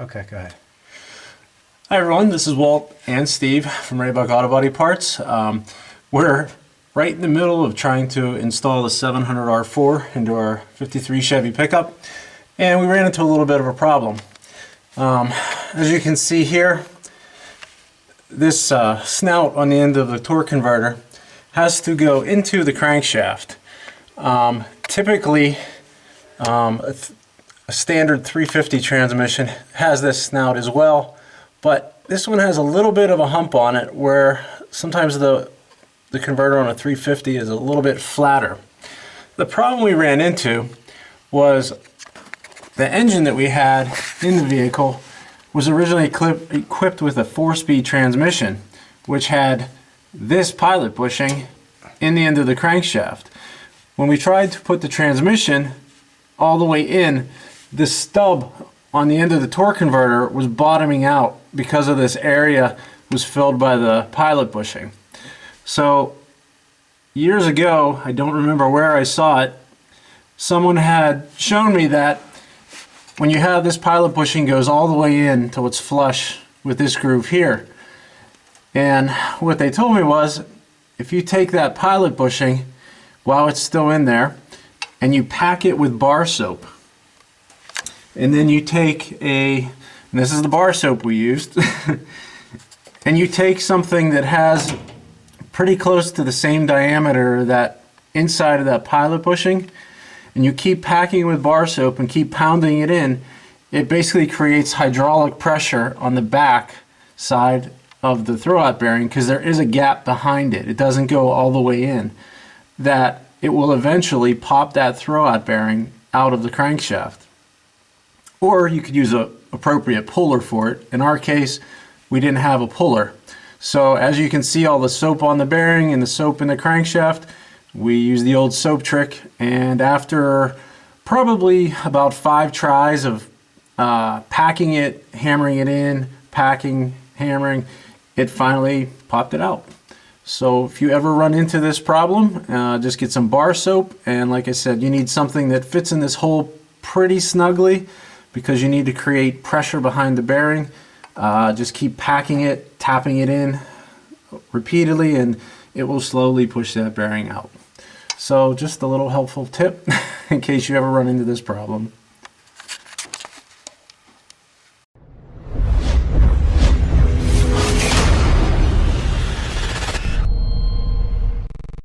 Okay, go ahead. Hi everyone, this is Walt and Steve from Raybuck Auto Body Parts. We're right in the middle of trying to install the 700R4 into our 53 Chevy pickup, and we ran into a little bit of a problem. As you can see here, this snout on the end of the torque converter has to go into the crankshaft. Typically, a standard 350 transmission has this snout as well, but this one has a little bit of a hump on it where sometimes the converter on a 350 is a little bit flatter. The problem we ran into was the engine that we had in the vehicle was originally equipped with a 4-speed transmission, which had this pilot bushing in the end of the crankshaft. When we tried to put the transmission all the way in, the stub on the end of the torque converter was bottoming out because of this area was filled by the pilot bushing. So years ago, I don't remember where I saw it, someone had shown me that when you have this pilot bushing goes all the way in till it's flush with this groove here. And what they told me was, if you take that pilot bushing while it's still in there and you pack it with bar soap, and then you take and this is the bar soap we used, and you take something that has pretty close to the same diameter that inside of that pilot bushing, and you keep packing with bar soap and keep pounding it in, it basically creates hydraulic pressure on the back side of the throwout bearing, because there is a gap behind it. It doesn't go all the way in, that it will eventually pop that throwout bearing out of the crankshaft. Or you could use an appropriate puller for it. In our case, we didn't have a puller. So as you can see, all the soap on the bearing and the soap in the crankshaft, we used the old soap trick, and after probably about 5 tries of packing it, hammering it in, packing, hammering, it finally popped it out. So if you ever run into this problem, just get some bar soap, and like I said, you need something that fits in this hole pretty snugly, because you need to create pressure behind the bearing. Just keep packing it, tapping it in repeatedly, and it will slowly push that bearing out. So just a little helpful tip in case you ever run into this problem.